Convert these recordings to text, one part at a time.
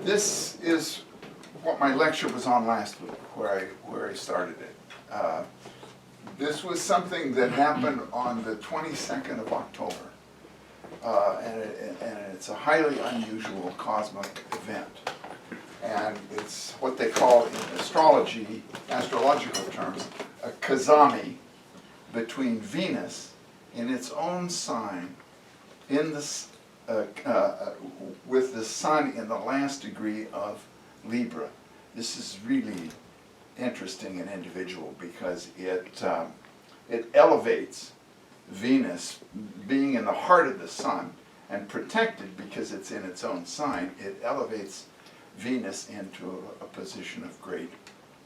This is what my lecture was on last week, where I started it. This was something that happened on the 22nd of October, and it's a highly unusual cosmic event. And it's what they call in astrology, astrological terms, a Cazimi between Venus in its own sign in the with the sun in the last degree of Libra. This is really interesting and individual because it elevates Venus, being in the heart of the sun and protected because it's in its own sign. It elevates Venus into a position of great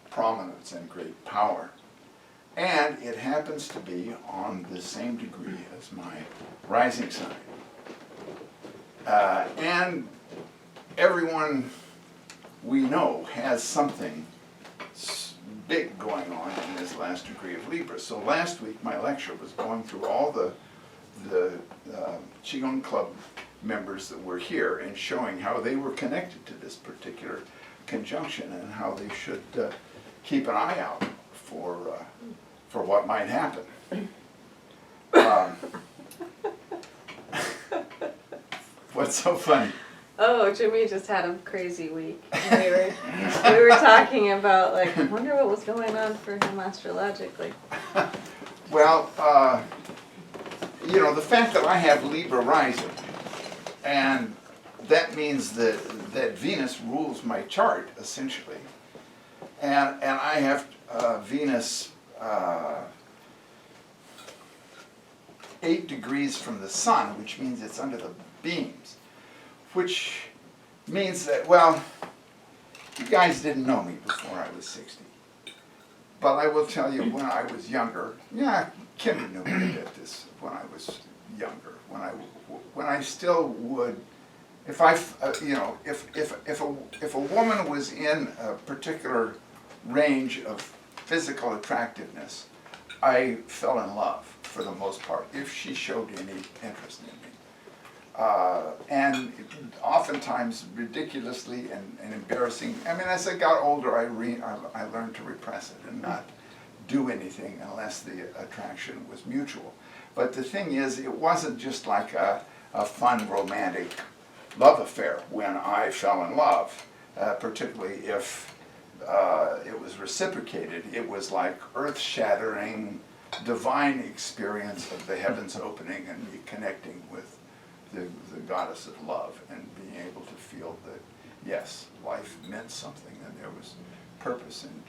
prominence and great power. And it happens to be on the same degree as my rising sign. And everyone we know has something big going on in this last degree of Libra. So last week my lecture was going through all the Qigong Club members that were here and showing how they were connected to this particular conjunction and how they should keep an eye out for what might happen. What's so funny? Oh, Jimmy just had a crazy week. We were talking about, like, I wonder what was going on for him astrologically. Well, you know, the fact that I have Libra rising, and that means that Venus rules my chart, essentially. And I have Venus 8 degrees from the sun, which means it's under the beams, which means that, well, you guys didn't know me before I was 60. But I will tell you, when I was younger, yeah, Kimber knew me a bit this when I was younger. When I still would, if I, you know, if a woman was in a particular range of physical attractiveness, I fell in love for the most part if she showed any interest in me. And oftentimes ridiculously and embarrassing. I mean, as I got older, I learned to repress it and not do anything unless the attraction was mutual. But the thing is, it wasn't just like a fun, romantic love affair when I fell in love, particularly if it was reciprocated. It was like earth-shattering, divine experience of the heavens opening and me connecting with the goddess of love and being able to feel that, yes, life meant something and there was purpose and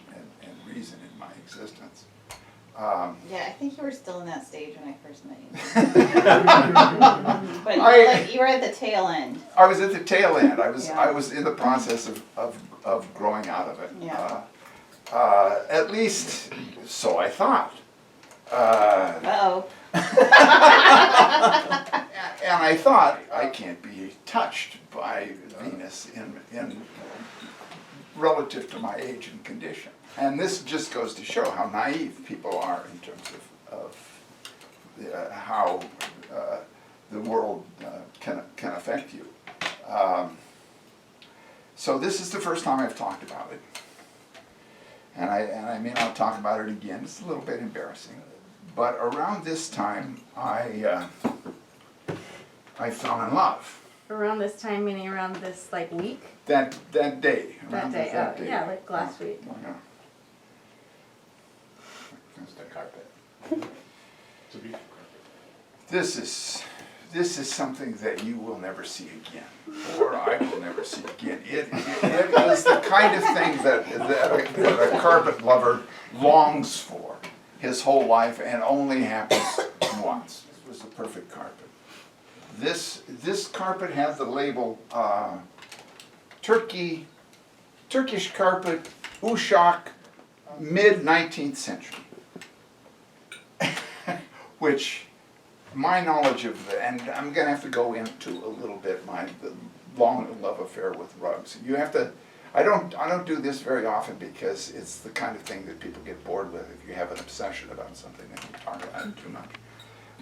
reason in my existence. Yeah, I think you were still in that stage when I first met you. But you were at the tail end. I was at the tail end. I was in the process of growing out of it. Yeah. At least, so I thought. Uh-oh. And I thought, I can't be touched by Venus in relative to my age and condition. And this just goes to show how naive people are in terms of how the world can affect you. So this is the first time I've talked about it. And I may not talk about it again. It's a little bit embarrassing. But around this time, I fell in love. Around this time, meaning around this, like, week? That day. That day, yeah, like last week. Yeah. It's the carpet. It's a beautiful carpet. This is something that you will never see again, or I will never see again. It is the kind of thing that a carpet lover longs for his whole life and only happens once. It was the perfect carpet. This carpet has the label Turkish carpet, Oushak, mid-19th century, which my knowledge of and I'm going to have to go into a little bit the long love affair with rugs. You have to. I don't do this very often because it's the kind of thing that people get bored with if you have an obsession about something and you talk about it too much.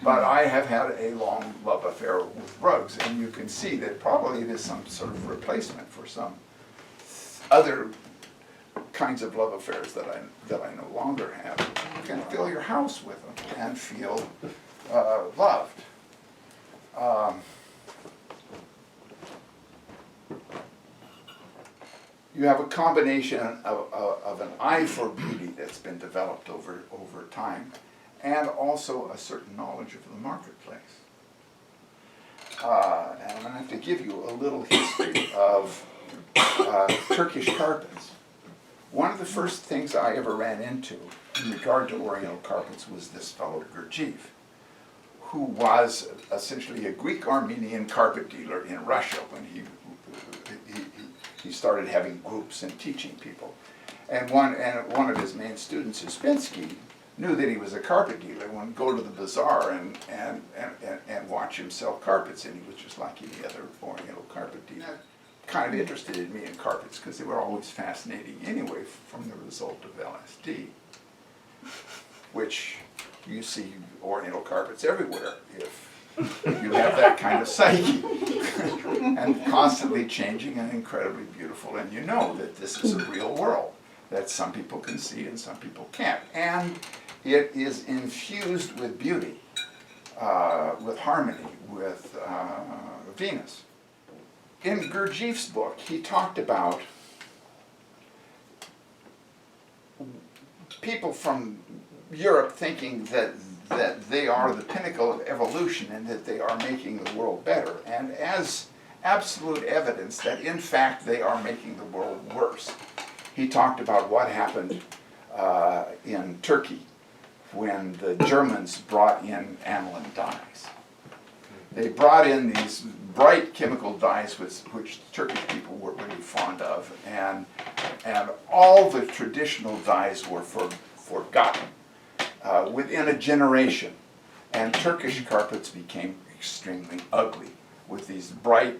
But I have had a long love affair with rugs, and you can see that probably it is some sort of replacement for some other kinds of love affairs that I no longer have. You can fill your house with them and feel loved. You have a combination of an eye for beauty that's been developed over time, and also a certain knowledge of the marketplace. And I'm going to have to give you a little history of Turkish carpets. One of the first things I ever ran into in regard to Oriental carpets was this fellow Gurdjieff, who was essentially a Greek-Armenian carpet dealer in Russia when he started having groups and teaching people. And one of his main students, Uspensky, knew that he was a carpet dealer and would go to the bazaar and watch him sell carpets, and he was just like any other Oriental carpet dealer. Kind of interested in me in carpets because they were always fascinating anyway from the result of LSD, which you see Oriental carpets everywhere if you have that kind of psyche, and constantly changing and incredibly beautiful, and you know that this is a real world that some people can see and some people can't, and it is infused with beauty, with harmony, with Venus. In Gurdjieff's book, he talked about people from Europe thinking that they are the pinnacle of evolution and that they are making the world better, and as absolute evidence that in fact they are making the world worse. He talked about what happened in Turkey when the Germans brought in aniline dyes. They brought in these bright chemical dyes which Turkish people were really fond of, and all the traditional dyes were forgotten within a generation, and Turkish carpets became extremely ugly with these bright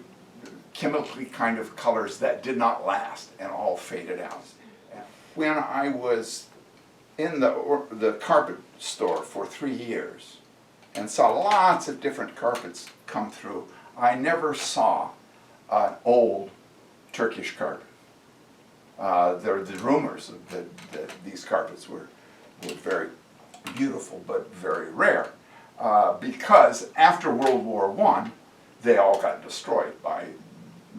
chemically kind of colors that did not last and all faded out. When I was in the carpet store for 3 years and saw lots of different carpets come through, I never saw an old Turkish carpet. There are the rumors that these carpets were very beautiful but very rare, because after World War I, they all got destroyed by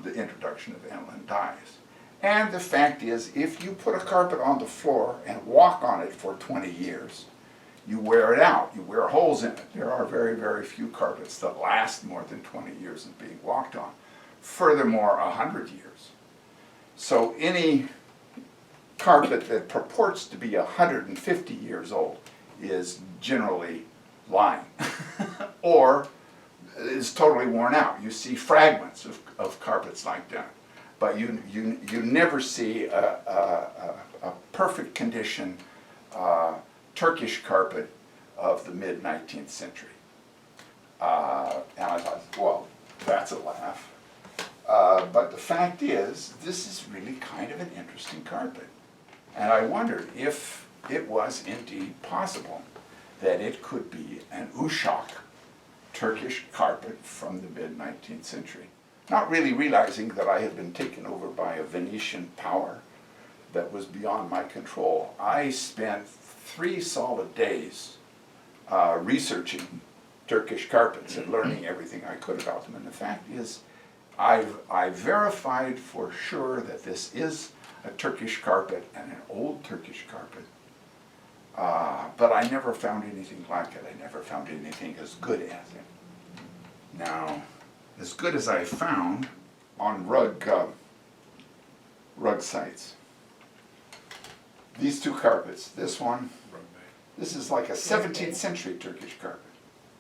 the introduction of aniline dyes. And the fact is, if you put a carpet on the floor and walk on it for 20 years, you wear it out, you wear holes in it. There are very, very few carpets that last more than 20 years of being walked on. Furthermore, 100 years. So any carpet that purports to be 150 years old is generally lying or is totally worn out. You see fragments of carpets like that, but you never see a perfect condition Turkish carpet of the mid-19th century. And I thought, well, that's a laugh. But the fact is, this is really kind of an interesting carpet. And I wondered if it was indeed possible that it could be an Oushak Turkish carpet from the mid-19th century. Not really realizing that I had been taken over by a Venetian power that was beyond my control. I spent 3 solid days researching Turkish carpets and learning everything I could about them. And the fact is, I verified for sure that this is a Turkish carpet and an old Turkish carpet. But I never found anything like it. I never found anything as good as it. Now, as good as I found on rug sites. These 2 carpets, this one, this is like a 17th century Turkish carpet.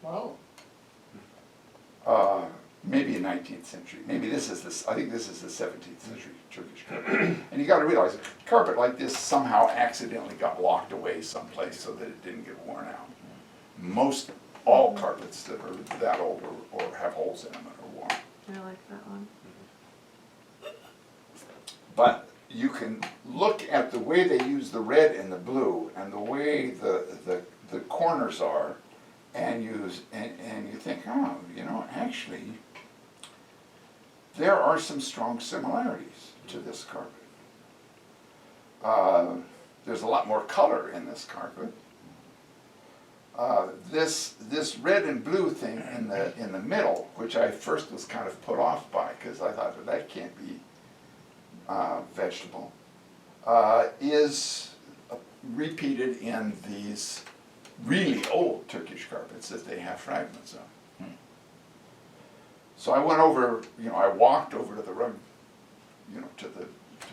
Whoa. Maybe a 19th century. Maybe this is this. I think this is the 17th century Turkish carpet. And you got to realize, a carpet like this somehow accidentally got locked away someplace so that it didn't get worn out. Most all carpets that are that old or have holes in them are worn. I like that one. But you can look at the way they use the red and the blue and the way the corners are, and you think, oh, you know, actually there are some strong similarities to this carpet. There's a lot more color in this carpet. This red and blue thing in the middle, which I first was kind of put off by because I thought, well, that can't be vegetable, is repeated in these really old Turkish carpets that they have fragments of. So I went over, I walked over to the rug, to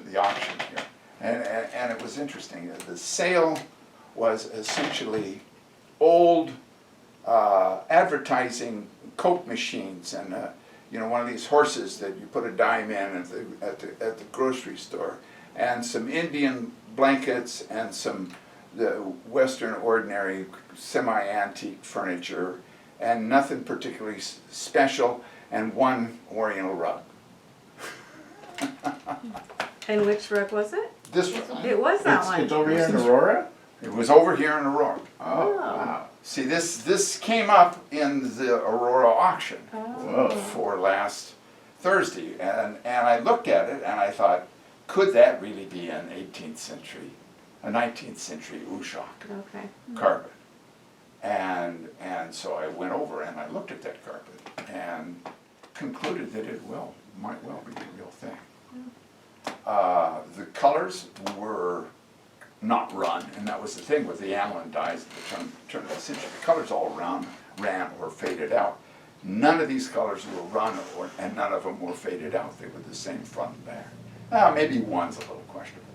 the auction here, and it was interesting. The sale was essentially old advertising Coke machines and one of these horses that you put a dime in at the grocery store, and some Indian blankets and some the Western ordinary semi-antique furniture, and nothing particularly special, and one Oriental rug. And which rug was it? This one. It was that one. It's over here in Aurora? It was over here in Aurora. Oh, wow. See, this came up in the Aurora auction Whoa. for last Thursday, and I looked at it and I thought, could that really be an 18th century, a 19th century Oushak Okay. carpet? And so I went over and I looked at that carpet and concluded that it might well be the real thing. The colors were not run, and that was the thing with the aniline dyes at the turn of the century. The colors all ran or faded out. None of these colors were run, and none of them were faded out. They were the same front and back. Maybe one's a little questionable.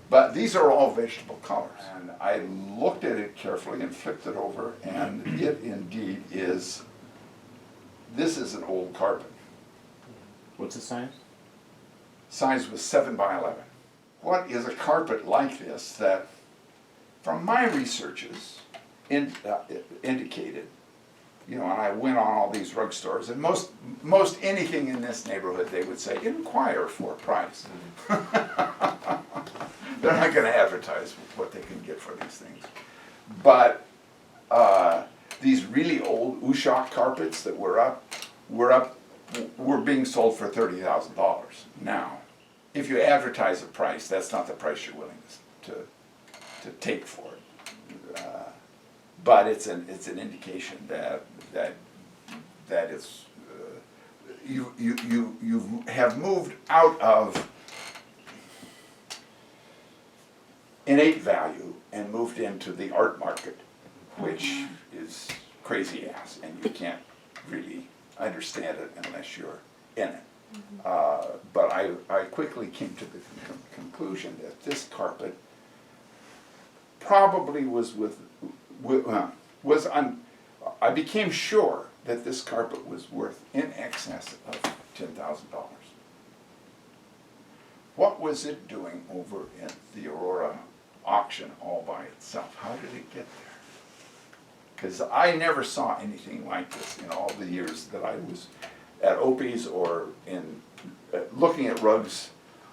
But these are all vegetable colors. And I looked at it carefully and flipped it over, and it indeed is, this is an old carpet. What's the size? Size was 7 by 11. What is a carpet like this that, from my researches, indicated, and I went on all these rug stores, and most anything in this neighborhood, they would say, inquire for a price. They're not going to advertise what they can get for these things. But these really old Oushak carpets that were being sold for $30,000 now. If you advertise a price, that's not the price you're willing to take for it. But it's an indication that it's you have moved out of innate value and moved into the art market, which is crazy ass, and you can't really understand it unless you're in it. But I quickly came to the conclusion that this carpet probably I became sure that this carpet was worth in excess of $10,000. What was it doing over at the Aurora auction all by itself? How did it get there? Because I never saw anything like this in all the years that I was at Opie's or in looking at rugs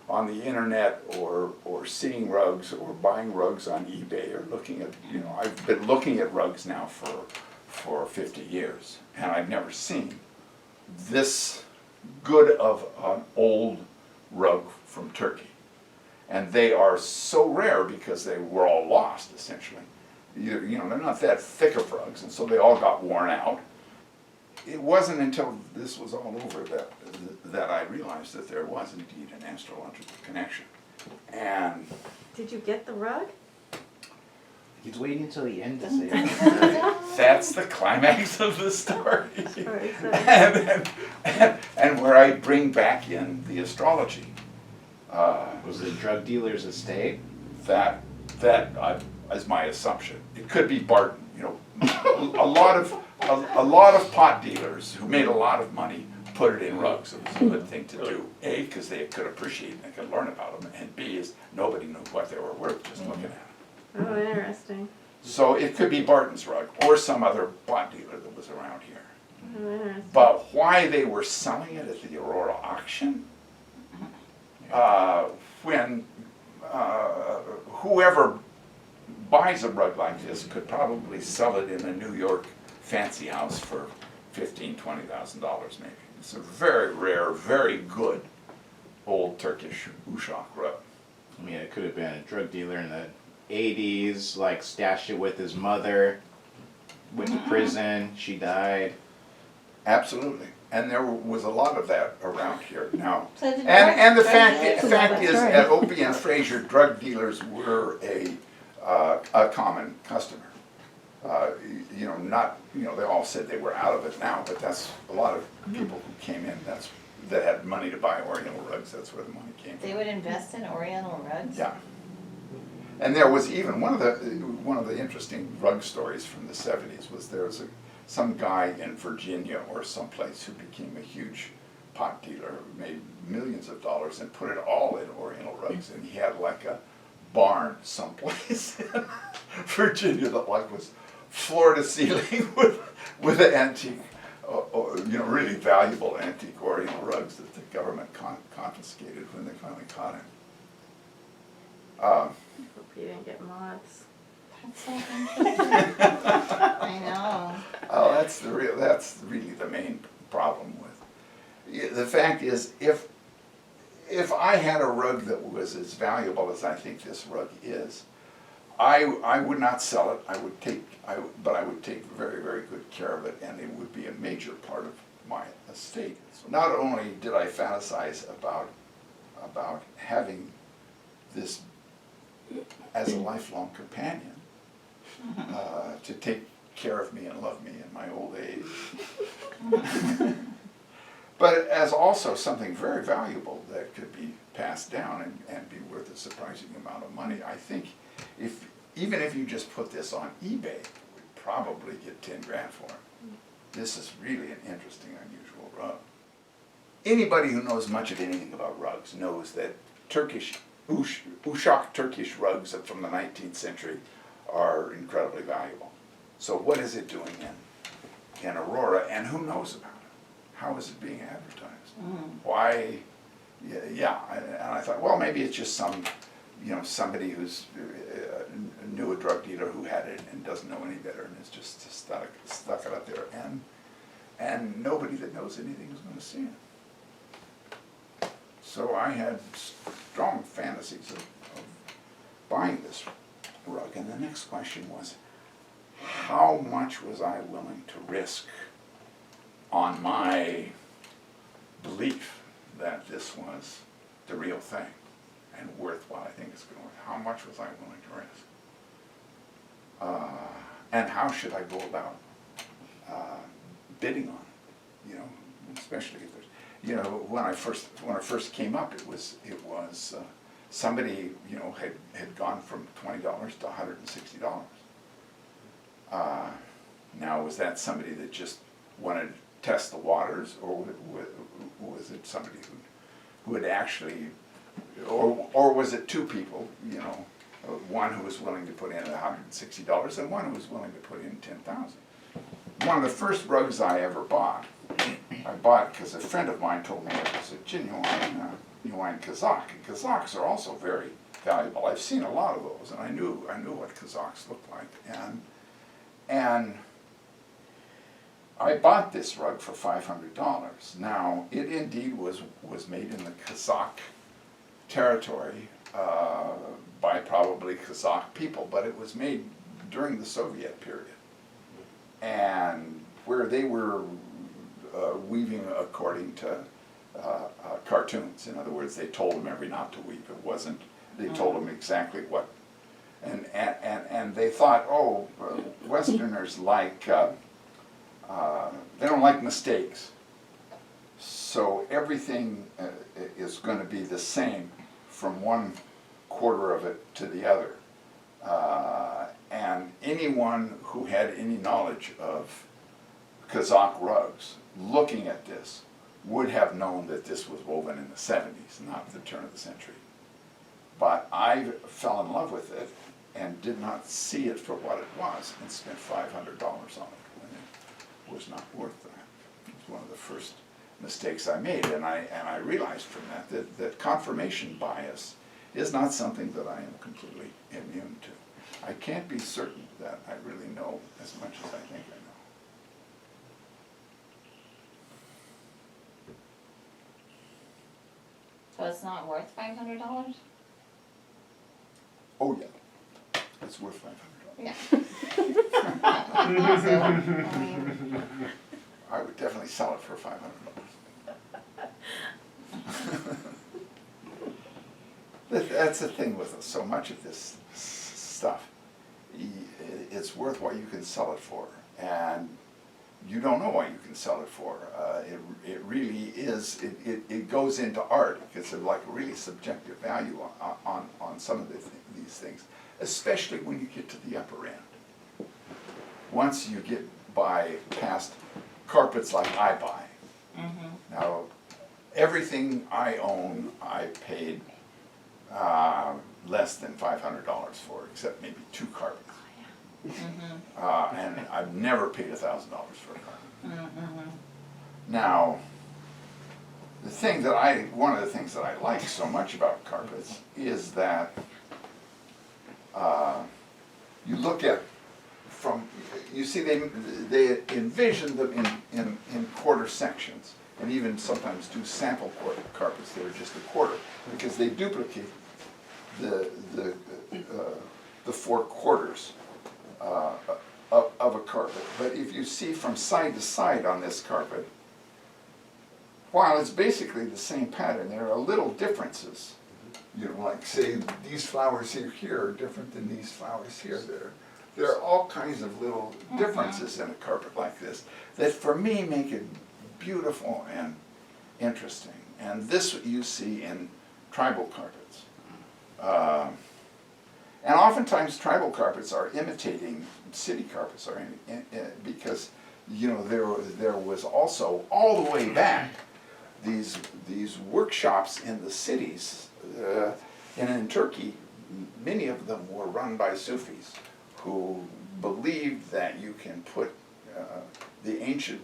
on the internet or seeing rugs or buying rugs on eBay or looking at, I've been looking at rugs now for 50 years, and I've never seen this good of an old rug from Turkey. And they are so rare because they were all lost, essentially. They're not that thick of rugs, and so they all got worn out. It wasn't until this was all over that I realized that there was indeed an astrological connection. And Did you get the rug? He's waiting until the end to say it. that's the climax of the story. Sorry, and where I bring back in the astrology. Was the drug dealer's estate? That is my assumption. It could be Barton. A lot of pot dealers who made a lot of money put it in rugs. It was a good thing to do. A, because they could appreciate and they could learn about them, and B, is nobody knew what they were worth just looking at them. Oh, interesting. So it could be Barton's rug or some other pot dealer that was around here. Oh, interesting. But why they were selling it at the Aurora auction, when whoever buys a rug like this could probably sell it in a New York fancy house for $15,000, $20,000 maybe. It's a very rare, very good old Turkish Oushak rug. I mean, it could have been a drug dealer in the 80s, like stashed it with his mother, went to prison, she died. Absolutely. And there was a lot of that around here now. So the And the drug fact dealers- is, That's right. at Opie and Fraser, drug dealers were a common customer. You know, not, you know, they all said they were out of it now, but that's a lot of people who came in, that had money to buy Oriental rugs, that's where the money came They from. would invest in Oriental rugs? Yeah. And there was even one of the interesting rug stories from the 70s was there was some guy in Virginia or someplace who became a huge pot dealer, made millions of dollars and put it all in Oriental rugs, and he had like a barn someplace in Virginia that like was floor to ceiling with an antique, you know, really valuable antique Oriental rugs that the government confiscated when they finally caught him. Hope you didn't get moths. That's so interesting. I know. Oh, that's really the main problem with. The fact is, if I had a rug that was as valuable as I think this rug is, I would not sell it. But I would take very, very good care of it, and it would be a major part of my estate. Not only did I fantasize about having this as a lifelong companion, to take care of me and love me in my old age, but as also something very valuable that could be passed down and be worth a surprising amount of money. I think even if you just put this on eBay, we'd probably get 10 grand for it. This is really an interesting, unusual rug. Anybody who knows much of anything about rugs knows that Oushak Turkish rugs from the 19th century are incredibly valuable. So what is it doing in Aurora, and who knows about it? How is it being advertised? Why? Yeah, and I thought, well, maybe it's just somebody who's knew a drug dealer who had it and doesn't know any better and is just stuck it up there, and nobody that knows anything is going to see it. So I had strong fantasies of buying this rug, and the next question was, how much was I willing to risk on my belief that this was the real thing and worth what I think it's going to worth? How much was I willing to risk? And how should I go about bidding on it? You know, especially if there's, you know, when I first came up, it was somebody, you know, had gone from $20 to $160. Now, was that somebody that just wanted to test the waters, or was it somebody who had actually, or was it two people, you know, one who was willing to put in $160 and one who was willing to put in $10,000? One of the first rugs I ever bought, I bought because a friend of mine told me it was a genuine Kazakh. And Kazakhs are also very valuable. I've seen a lot of those, and I knew what Kazakhs looked like. And I bought this rug for $500. Now, it indeed was made in the Kazakh territory by probably Kazakh people, but it was made during the Soviet period, and where they were weaving according to cartoons. In other words, they told them every knot to weave. It wasn't. They told them exactly what, and they thought, oh, Westerners like they don't like mistakes, so everything is going to be the same from one quarter of it to the other. And anyone who had any knowledge of Kazakh rugs, looking at this, would have known that this was woven in the 70s, not the turn of the century. But I fell in love with it and did not see it for what it was, and spent $500 on it when it was not worth that. It was one of the first mistakes I made, and I realized from that confirmation bias is not something that I am completely immune to. I can't be certain that I really know as much as I think I know. So it's not worth $500? Oh, yeah. It's worth $500. Yeah. So, I mean, I would definitely sell it for $500. That's the thing with so much of this stuff. It's worth what you can sell it for, and you don't know what you can sell it for. It really is. It goes into art. It's like a really subjective value on some of these things, especially when you get to the upper end. Once you get past carpets like I buy. Now, everything I own, I paid less than $500 for, except maybe 2 carpets. And I've never paid $1,000 for a carpet. Now, one of the things that I like so much about carpets is that you look at you see they envision them in quarter sections, and even sometimes do sample carpets that are just a quarter, because they duplicate the 4 quarters of a carpet. But if you see from side to side on this carpet, while it's basically the same pattern, there are little differences. You know, like say these flowers here are different than these flowers here. There are all kinds of little differences in a carpet like this that for me make it beautiful and interesting. And this you see in tribal carpets. And oftentimes tribal carpets are imitating city carpets, because you know there was also all the way back these workshops in the cities, and in Turkey many of them were run by Sufis who believed that you can put the ancient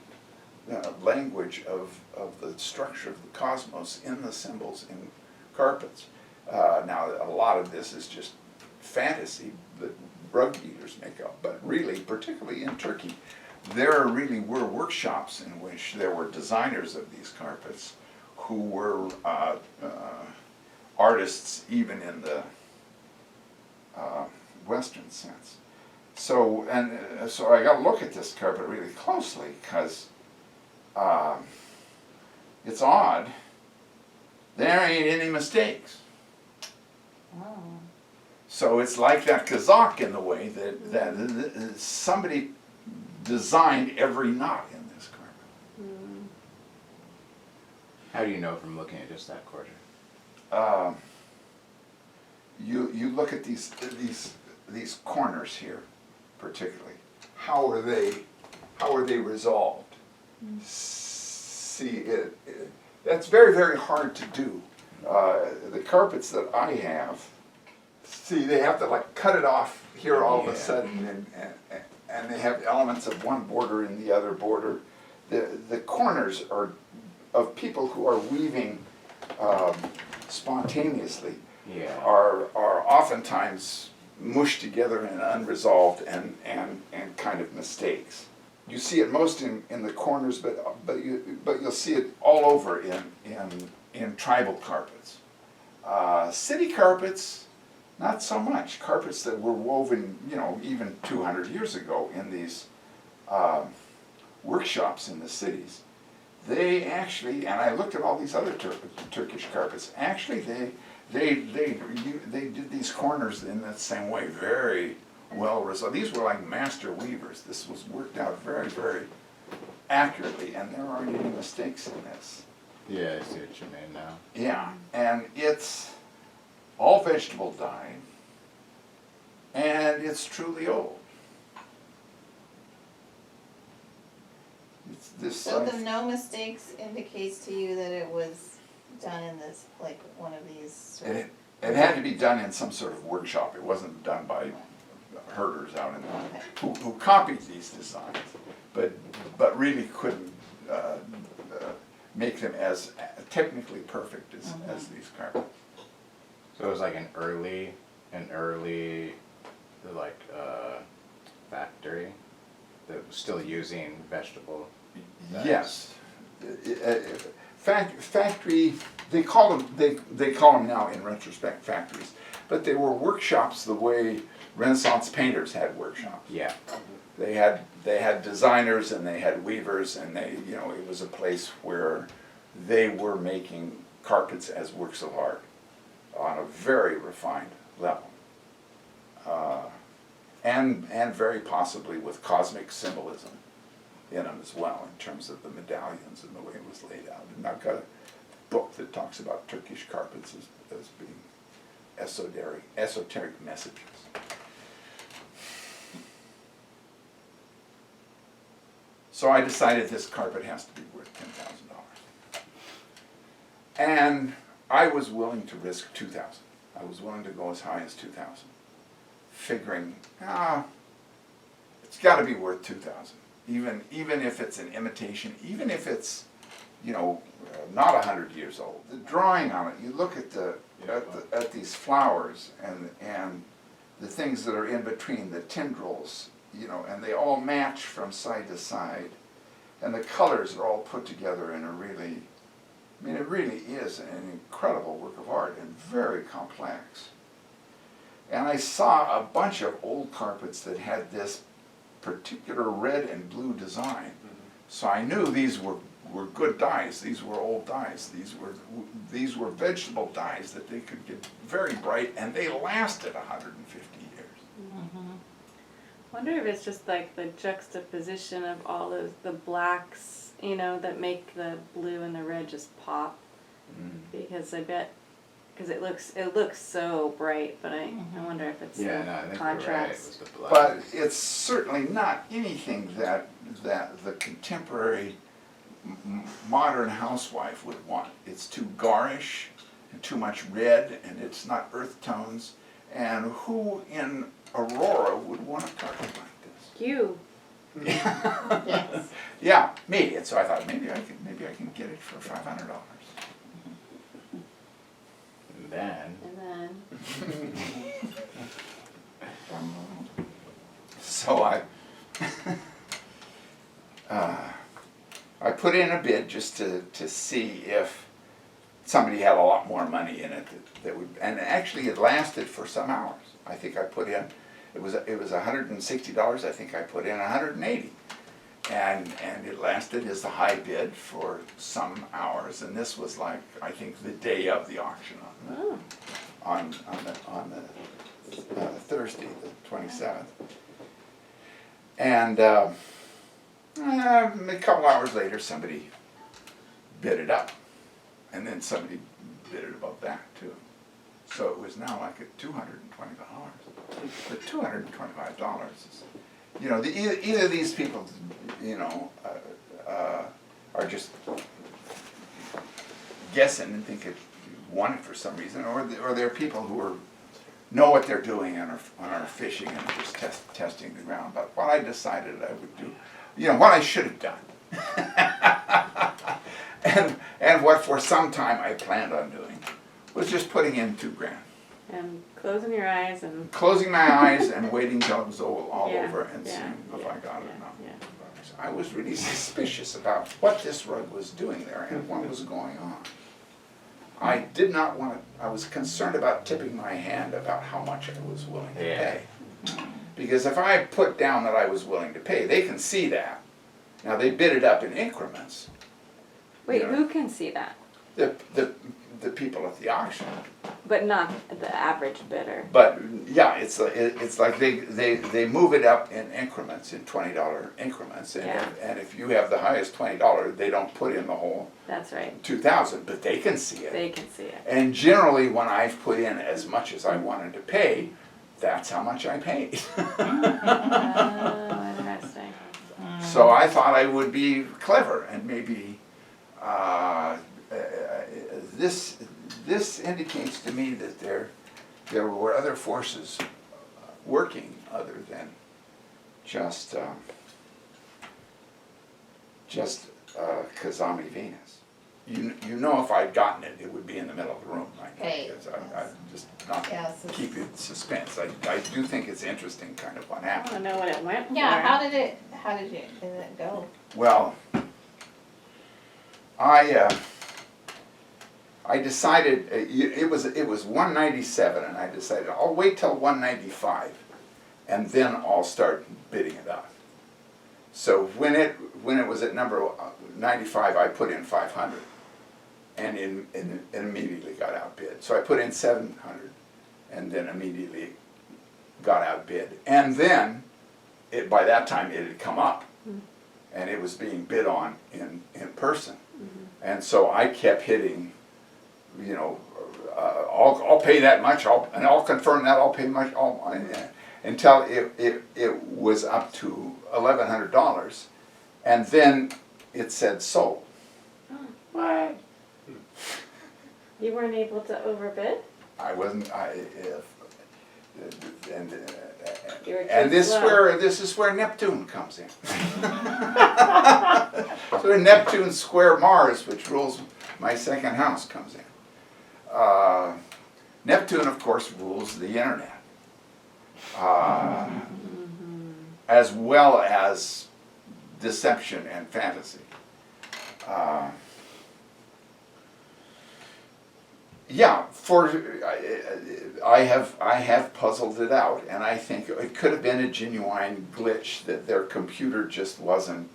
language of the structure of the cosmos in the symbols in carpets. Now a lot of this is just fantasy that rug dealers make up, but really, particularly in Turkey, there really were workshops in which there were designers of these carpets who were artists even in the Western sense. So I got to look at this carpet really closely, because it's odd. There ain't any mistakes. oh, So it's like that kazakh in the way that somebody designed every knot in this carpet. How do you know from looking at just that quarter? You look at these corners here, particularly. How are they resolved? See, that's very, very hard to do. The carpets that I have, see, they have to like cut it off here all of a sudden, and they have elements of one border in the other border. The corners are of people who are weaving spontaneously, are oftentimes mushed together and unresolved and kind of mistakes. You see it most in the corners, but you'll see it all over in tribal carpets. City carpets, not so much. Carpets that were woven, you know, even 200 years ago in these workshops in the cities. They actually, and I looked at all these other Turkish carpets. Actually, they did these corners in that same way, very well resolved. These were like master weavers. This was worked out very, very accurately, and there aren't any mistakes in this. Yeah, I see what you mean now. Yeah, and it's all vegetable dye, and it's truly old. It's this so the no mistakes indicates to you that it was done in this, like, one of these sort of... It had to be done in some sort of workshop. It wasn't done by herders out in the, who copied these designs, but really couldn't make them as technically perfect as these carpets. So it was like an early like factory that was still using vegetable dyes. Yes. Factory they call them now in retrospect factories, but they were workshops the way Renaissance painters had workshops. Yeah. They had designers and they had weavers, and it was a place where they were making carpets as works of art on a very refined level. And very possibly with cosmic symbolism in them as well, in terms of the medallions and the way it was laid out. And I've got a book that talks about Turkish carpets as being esoteric messages. So I decided this carpet has to be worth $10,000. And I was willing to risk $2,000. I was willing to go as high as $2,000. Figuring, it's got to be worth $2,000, even if it's an imitation, even if it's, not 100 years old. The drawing on it, you look at these flowers and the things that are in between, the tendrils, and they all match from side to side, and the colors are all put together in a really, it really is an incredible work of art and very complex. And I saw a bunch of old carpets that had this particular red and blue design. So I knew these were good dyes. These were old dyes. These were vegetable dyes that they could get very bright, and they lasted 150 years. Wonder if it's just like the juxtaposition of all of the blacks, that make the blue and the red just pop. Because I bet. Because it looks so bright, but I wonder if it's Yeah, the no, I think contrast. you're right. It was the black. But it's certainly not anything that the contemporary modern housewife would want. It's too garish and too much red, and it's not earth tones. And who in Aurora would want a carpet like this? You. Yes. Yeah, me. And so I thought maybe I can get it for $500. And then, And then. So I put in a bid just to see if somebody had a lot more money in it that would, and actually it lasted for some hours. I think I put in, it was $160. I think I put in $180, and it lasted as the high bid for some hours. And this was like, I think, the day of the auction on the Thursday, the 27th. And a couple hours later, somebody bid it up, and then somebody bid it above that too. So it was now like at $225. But $225 is, either these people, are just guessing and think it won it for some reason, or there are people who know what they're doing and are fishing and just testing the ground. But what I decided I would do, what I should have done, and what for some time I planned on doing, was just putting in $2,000. And closing your eyes and. Closing my eyes and waiting till it was all Yeah, over and yeah, seeing if I got it or yeah, not. yeah. I was really suspicious about what this rug was doing there and what was going on. I did not want to, I was concerned about tipping my hand about how much I was willing to pay. Because if I put down that I was willing to pay, they can see that. Now, they bid it up in increments. Wait, You know. who can see that? The people at the auction. But not the average bidder. But yeah, it's like they move it up in increments, in $20 increments, and Yeah. and if you have the highest $20, they don't put in the whole That's right. 2,000, but they can see it. They can see it. And generally, when I've put in as much as I wanted to pay, that's how much I paid. Oh, interesting. So I thought I would be clever and maybe this indicates to me that there were other forces working other than just Cazimi Venus. You know, if I'd gotten it, it would be in the middle of the room right now. Right. Because I just not Yes, it's- keep it in suspense. I do think it's interesting, kind of what I happened. don't know what it went for. Yeah, how did it go? Well, I decided, it was 197, and I decided I'll wait till 195, and then I'll start bidding it up. So when it was at number 95, I put in 500, and immediately got outbid. So I put in 700, and then immediately got outbid. And then, by that time, it had come up, and it was being bid on in person. And so I kept hitting, you know, I'll pay that much, and I'll confirm that, I'll pay much, until it was up to $1,100, and then it said sold. What? You weren't able to overbid? I wasn't, You were too and slow. this is where Neptune comes in. So Neptune square Mars, which rules my second house, comes in. Neptune, of course, rules the internet, as well as deception and fantasy. Yeah, I have puzzled it out, and I think it could have been a genuine glitch that their computer just wasn't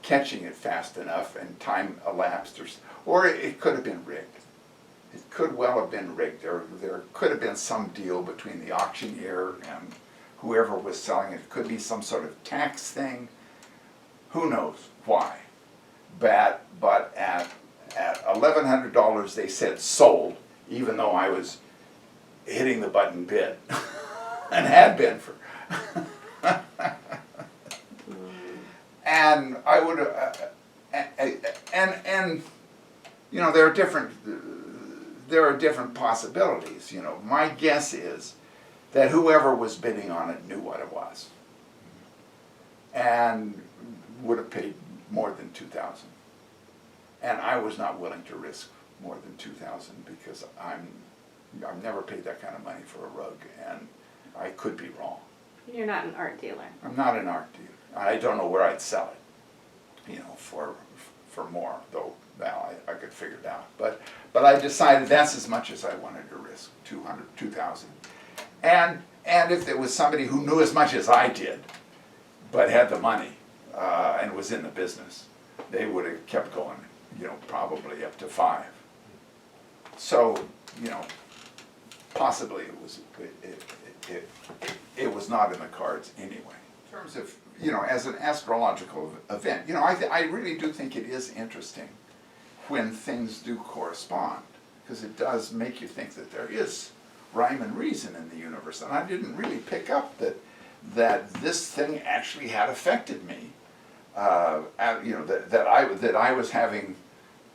catching it fast enough, and time elapsed, or it could have been rigged. It could well have been rigged. There could have been some deal between the auctioneer and whoever was selling it. It could be some sort of tax thing. Who knows why? But at $1,100 they said sold, even though I was hitting the button bid and had been for. And I would and you know, there are different possibilities. You know, my guess is that whoever was bidding on it knew what it was and would have paid more than $2,000. And I was not willing to risk more than $2,000 because I've never paid that kind of money for a rug, and I could be wrong. You're not an art dealer. I'm not an art dealer. I don't know where I'd sell it, you know, for more, though. Well, I could figure it out. But I decided that's as much as I wanted to risk, $2,000. And if there was somebody who knew as much as I did, but had the money and was in the business, they would have kept going, you know, probably up to $5,000. So, you know, possibly it was not in the cards anyway. In terms of, you know, as an astrological event, you know, I really do think it is interesting when things do correspond, because it does make you think that there is rhyme and reason in the universe. And I didn't really pick up that this thing actually had affected me. You know, that I was having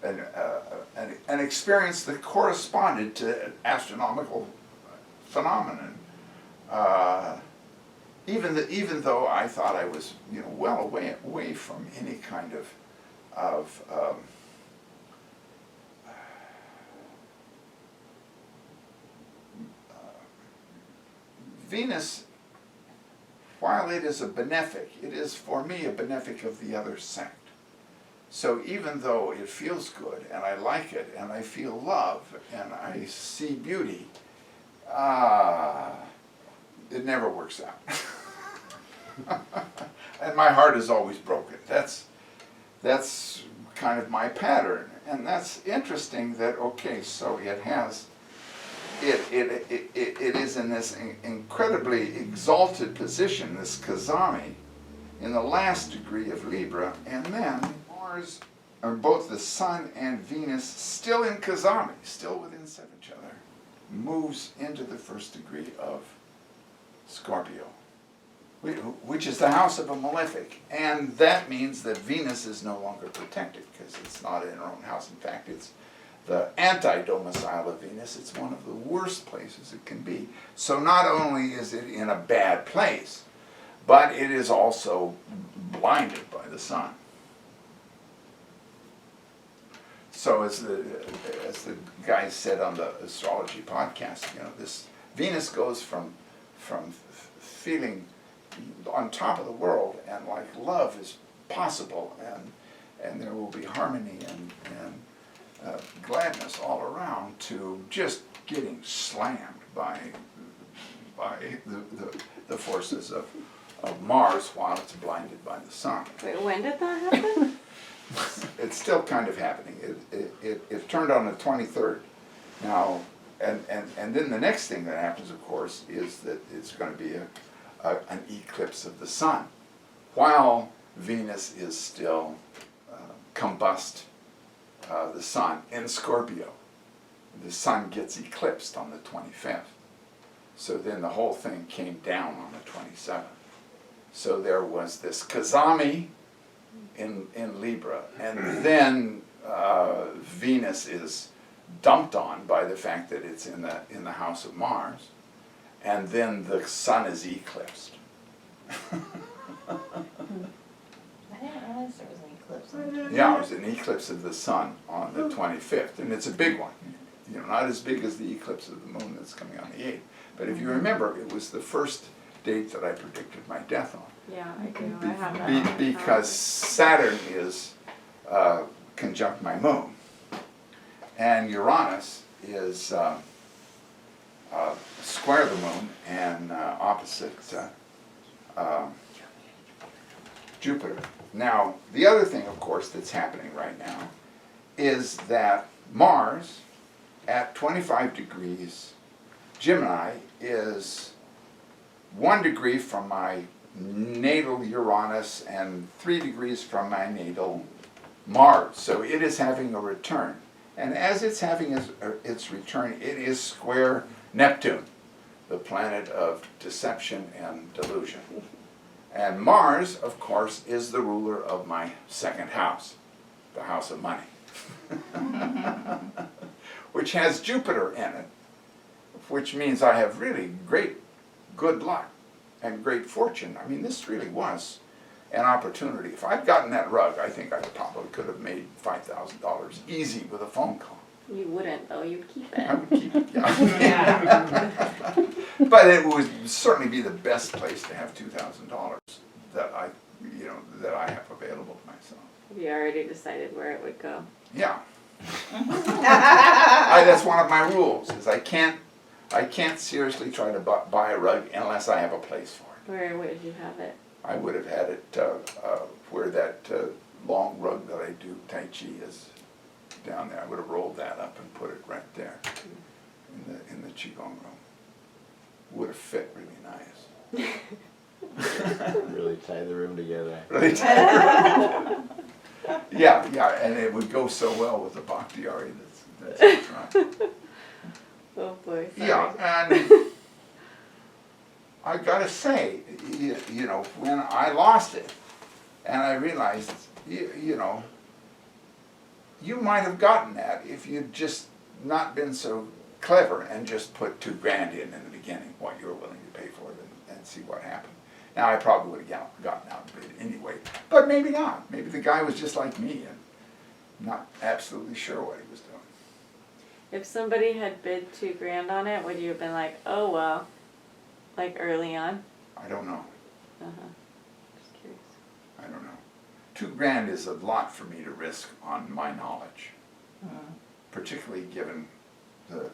an experience that corresponded to astronomical phenomenon. Even though I thought I was, you know, well away from any kind of Venus, while it is a benefic, it is for me a benefic of the other sect. So even though it feels good, and I like it, and I feel love, and I see beauty, it never works out. And my heart is always broken. That's kind of my pattern. And that's interesting that, okay, so it has, it is in this incredibly exalted position, this Cazimi, in the last degree of Libra, and then Mars, or both the Sun and Venus, still in Cazimi, still within each other, moves into the first degree of Scorpio, which is the house of a malefic, and that means that Venus is no longer protected because it's not in her own house. In fact, it's the anti-domicile of Venus. It's one of the worst places it can be. So not only is it in a bad place, but it is also blinded by the sun. So as the guy said on the astrology podcast, you know, this Venus goes from feeling on top of the world and like love is possible and there will be harmony gladness all around to just getting slammed by the forces of Mars while it's blinded by the sun. Wait, when did that happen? It's still kind of happening. It turned on the 23rd. Now, and then the next thing that happens, of course, is that it's going to be an eclipse of the sun, while Venus is still combust the sun in Scorpio. The sun gets eclipsed on the 25th. So then the whole thing came down on the 27th. So there was this Cazimi in Libra, and then Venus is dumped on by the fact that it's in the house of Mars, and then the sun is eclipsed. I didn't realize there was an eclipse on the Yeah, it was an eclipse of the sun on the 25th, and it's a big one. You know, not as big as the eclipse of the moon that's coming on the 8th. But if you remember, it was the first date that I predicted my death on. Yeah, I do. I have that. Because Saturn is conjunct my moon, and Uranus is square the moon and opposite Jupiter. Now, the other thing, of course, that's happening right now is that Mars at 25 degrees Gemini is 1 degree from my natal Uranus and 3 degrees from my natal Mars. So it is having a return. And as it's having its return, it is square Neptune, the planet of deception and delusion. And Mars, of course, is the ruler of my second house, the house of money, which has Jupiter in it, which means I have really great good luck and great fortune. I mean, this really was an opportunity. If I'd gotten that rug, I think I probably could have made $5,000 easy with a phone call. You wouldn't, though. You'd keep I it. would keep it, yeah. But it would certainly be the best place to have $2,000 that I have available to myself. You already decided where it would go. Yeah. That's one of my rules, is I can't seriously try to buy a rug unless I have a place for it. Where would you have it? I would have had it where that long rug that I do Tai Chi is down there. I would have rolled that up and put it right there in the Qigong room. Would have fit really nice. Really tie the room together. Really yeah, and it would go so well with the Bakhtiari that's right. Oh boy. Sorry. Yeah, and I gotta say, you know, when I lost it, and I realized, you know, you might have gotten that if you'd just not been so clever and just put $2,000 in the beginning, what you were willing to pay for it, and see what happened. Now, I probably would have gotten outbid anyway, but maybe not. Maybe the guy was just like me and not absolutely sure what he was doing. If somebody had bid $2,000 on it, would you have been like, oh well, like early on? I don't know. Just curious. I don't know. $2,000 is a lot for me to risk on my knowledge, particularly given the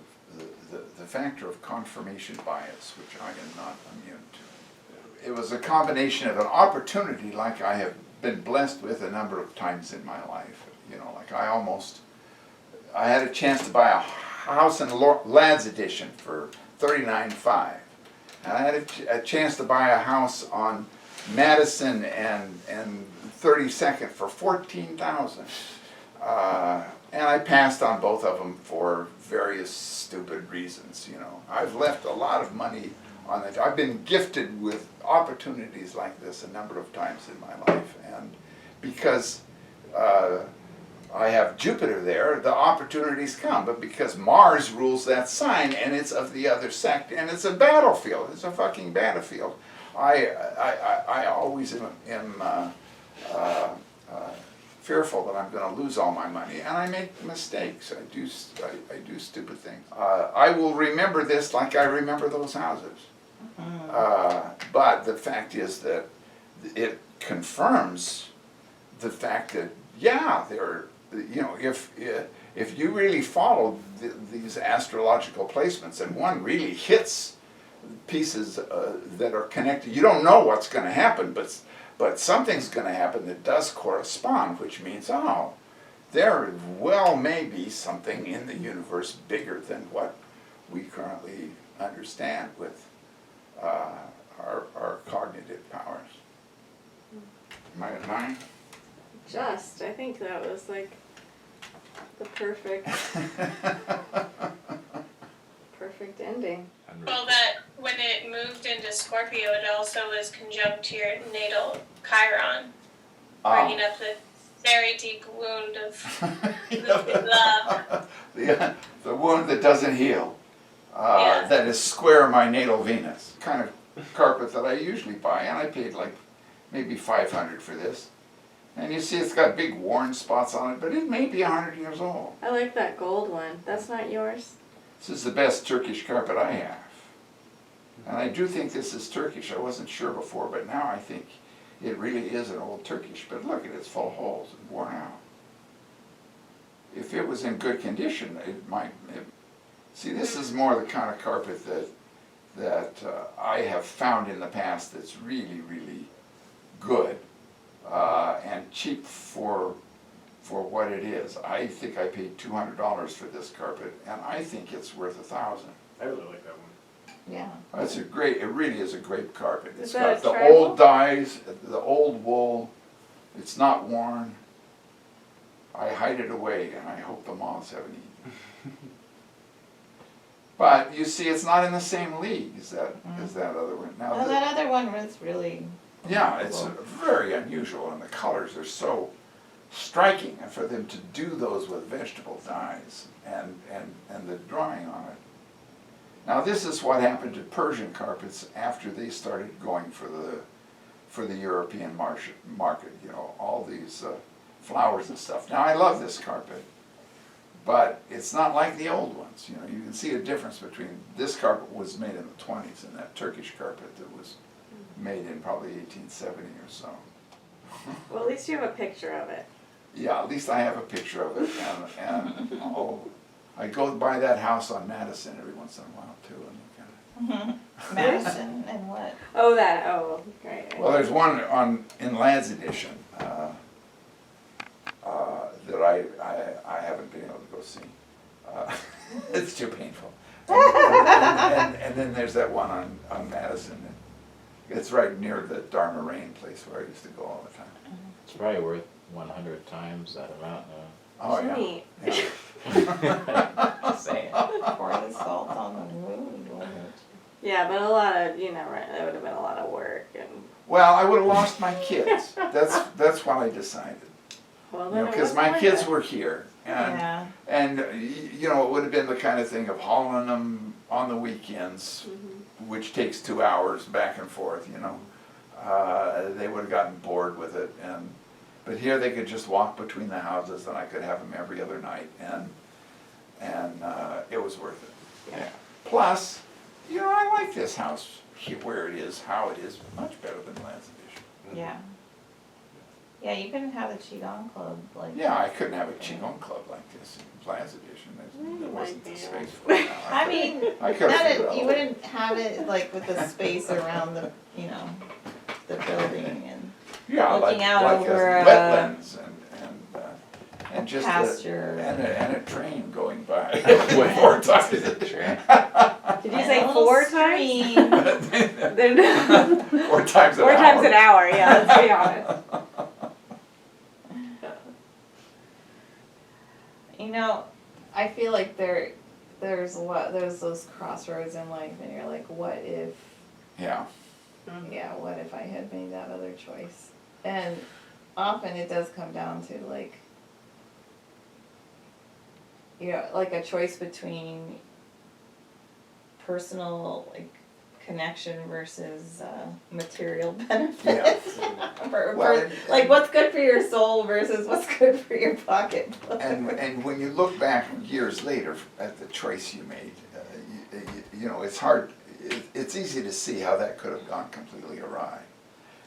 factor of confirmation bias, which I am not immune to. It was a combination of an opportunity like I have been blessed with a number of times in my life. You know, like I had a chance to buy a house in Ladd's Edition for $39,500. And I had a chance to buy a house on Madison and 32nd for $14,000. And I passed on both of them for various stupid reasons, you know. I've left a lot of money on it. I've been gifted with opportunities like this a number of times in my life, and because I have Jupiter there, the opportunities come, but because Mars rules that sign and it's of the other sect, and it's a battlefield, it's a fucking battlefield, I always am fearful that I'm going to lose all my money, and I make mistakes. I do stupid things. I will remember this like I remember those houses. But the fact is that it confirms the fact that, yeah, you know, if you really follow these astrological placements and one really hits pieces that are connected, you don't know what's going to happen, but something's going to happen that does correspond, which means, oh, there well may be something in the universe bigger than what we currently understand with our cognitive powers. Am I at 9? I think that was like the perfect ending. Well, that when it moved into Scorpio, it also was conjunct your natal Chiron, bringing up the very deep wound of love. The wound that doesn't heal. Yeah. That is square my natal Venus. Kind of carpet that I usually buy, and I paid like maybe $500 for this. And you see it's got big worn spots on it, but it may be 100 years old. I like that gold one. That's not yours? This is the best Turkish carpet I have. And I do think this is Turkish. I wasn't sure before, but now I think it really is an old Turkish. But look at it, it's full of holes and worn out. If it was in good condition, it might. See, this is more the kind of carpet that I have found in the past that's really, really good and cheap for what it is. I think I paid $200 for this carpet, and I think it's worth $1,000. I really like that one. Yeah. It's a great. It really is a great carpet. It's Is that got a the tribal? old dyes, the old wool. It's not worn. I hide it away, and I hope the moths haven't eaten. But you see, it's not in the same league as that other one. Now, No, that other one was really. yeah, it's very unusual, and the colors are so striking. And for them to do those with vegetable dyes and the drawing on it. Now, this is what happened to Persian carpets after they started going for the European market. You know, all these flowers and stuff. Now, I love this carpet, but it's not like the old ones. You know, you can see a difference between this carpet was made in the 20s and that Turkish carpet that was made in probably 1870 or so. Well, at least you have a picture of it. Yeah, at least I have a picture of it, and I go by that house on Madison every once in a while too, and look at it. Madison and what? Oh, great. Well, there's one in Ladd's edition that I haven't been able to go see. It's too painful. And then there's that one on Madison. It's right near the Dharma Rain place where I used to go all the time. It's probably worth 100 times that amount now. Oh yeah. Neat. Yeah. Just saying. Pour the salt on the wound. Yeah, but a lot of, right, that would have been a lot of work. And Well, I would have lost my kids. That's what I decided. well, You then know, it because wasn't my worth kids it. were here, and Yeah. it would have been the kind of thing of hauling them on the weekends, which takes 2 hours back and forth. They would have gotten bored with it, but here they could just walk between the houses, and I could have them every other night, and it was worth it. Yeah. Plus, I like this house where it is, how it is, much better than Ladd's edition. Yeah. Yeah, you couldn't have a Qigong club like. Yeah, I couldn't have a Qigong club like this in Plaza Edition. There you wasn't might the be space able- for it now. I mean, I could've not figured it you out. wouldn't have it like with the space around the building and Yeah, looking like, out like over, a wetlands and just pasture. and a train going by Wait. 4 times. Is it true? Did you and say a little 4 times? stream. 4 times an 4 hour. times an hour, yeah, let's be honest. I feel like there's those crossroads in life, and you're like, what if? Yeah. Yeah, what if I had made that other choice? And often it does come down to like a choice between personal connection versus material benefits. Well, like what's good for your soul versus what's good for your pocketbook. And when you look back years later at the choice you made, it's hard. It's easy to see how that could have gone completely awry.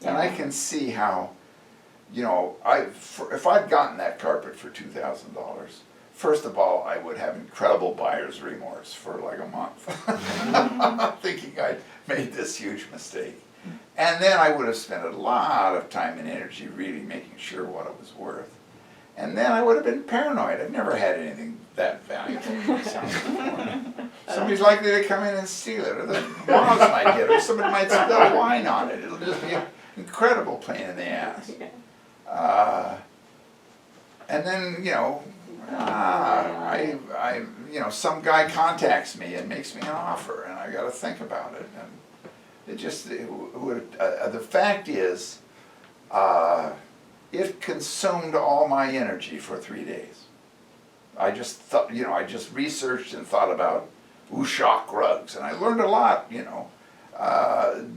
And I can see how, you know, if I'd gotten that carpet for $2,000, first of all, I would have incredible buyer's remorse for like a month, thinking I'd made this huge mistake. And then I would have spent a lot of time and energy really making sure what it was worth. And then I would have been paranoid. I've never had anything that valuable in this house before. Somebody's likely to come in and steal it, or the moths might get it, or somebody might spill wine on it. It'll just be an incredible pain in the ass. And then, you know, some guy contacts me and makes me an offer, and I got to think about it. And the fact is, it consumed all my energy for 3 days. I just thought, you know, I just researched and thought about Oushak rugs, and I learned a lot, you know.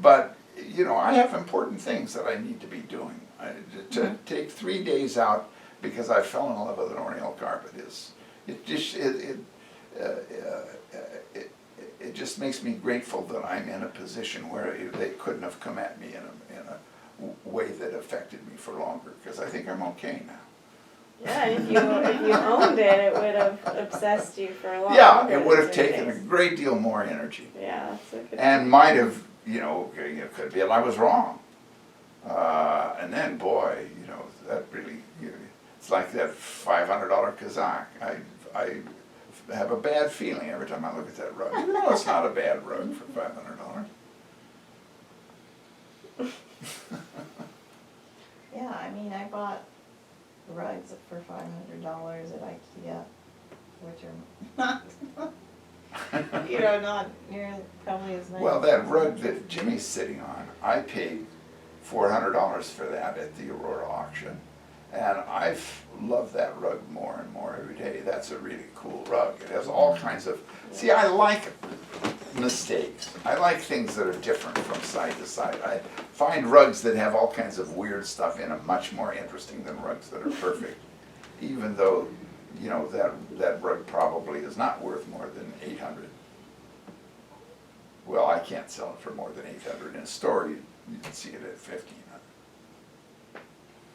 But, you know, I have important things that I need to be doing. To take 3 days out because I fell in love with an Oriental carpet it just makes me grateful that I'm in a position where they couldn't have come at me in a way that affected me for longer, because I think I'm okay now. Yeah, if you owned it, it would have obsessed you for a long Yeah, longer. it would have than taken a things. great deal more energy. Yeah, that's a good And point. might have, you know, could be, I was wrong. And then, boy, you know, that really, it's like that $500 Kazakh. I have a bad feeling every time I look at that rug. Even though it's not a bad rug for $500. Yeah, I mean, I bought rugs for $500 at IKEA, which are, you know, not nearly probably as nice. Well, that rug that Jimmy's sitting on, I paid $400 for that at the Aurora auction. And I've loved that rug more and more every day. That's a really cool rug. It has all kinds of, see, I like mistakes. I like things that are different from side to side. I find rugs that have all kinds of weird stuff in them much more interesting than rugs that are perfect. Even though, you know, that rug probably is not worth more than $800. Well, I can't sell it for more than $800. In a store, you can see it at $1,500.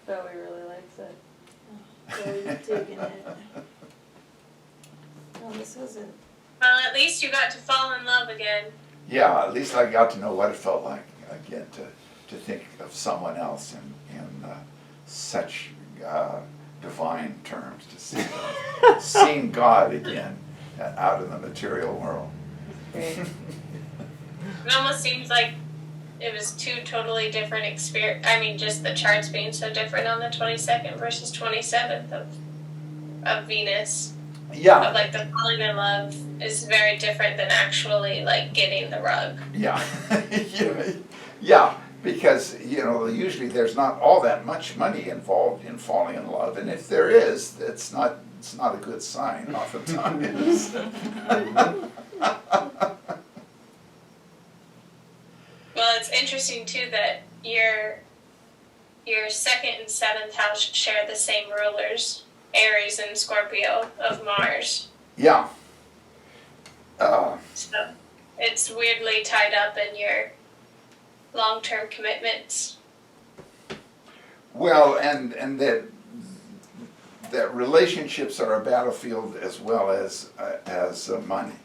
Bowie really likes it. Really digging it. No, this wasn't. Well, at least you got to fall in love again. Yeah, at least I got to know what it felt like again to think of someone else in such divine terms, to see seeing God again out in the material world. Great. It almost seems like it was two totally different experience. I mean, just the charts being so different on the 22nd versus 27th of Venus. Yeah, But like the falling in love is very different than actually like getting the rug. yeah, yeah. Because you know, usually there's not all that much money involved in falling in love, and if there is, it's not a good sign. Oftentimes. Well, it's interesting too that your second and seventh house share the same rulers, Aries and Scorpio of Mars. Yeah. So it's weirdly tied up in your long-term commitments. Well, and that relationships are a battlefield as well as money.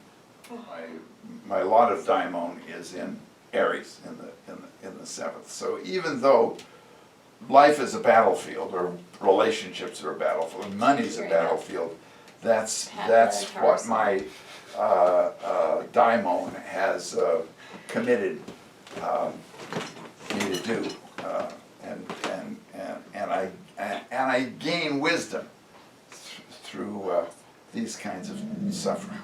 My lot of daimon is in Aries in the seventh. So even though life is a battlefield, or relationships are a battlefield, and money's a battlefield, that's what my daimon has committed me to do, and I gain wisdom through these kinds of suffering.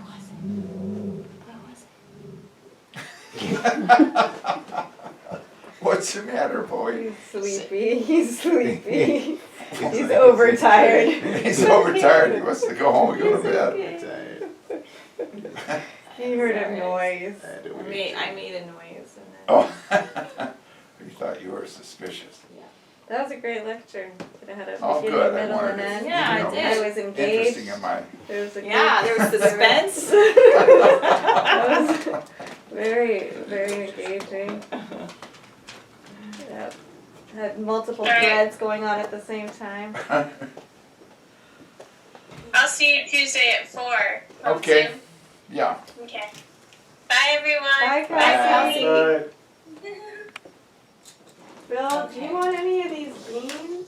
What's the matter, boy? He's sleepy. He's sleepy. He's overtired. He's overtired. He wants to go home and go to bed. Tired. He heard a noise. I made a noise and then. Oh, we thought you were suspicious. That was a great lecture. It had a Oh, beginning, good. I middle, wanted and to, end. Yeah, I you know, did. I was engaged. interesting in my. There was a Yeah, good- there was suspense. That was very, very engaging. Yep. Had multiple All right. threads going on at the same time. I'll see you Tuesday at 4. on Okay. Zoom. Yeah. Okay. Bye, everyone. Bye, Kelsey. Kelsey. But Bill, do you Okay. want any of these beans?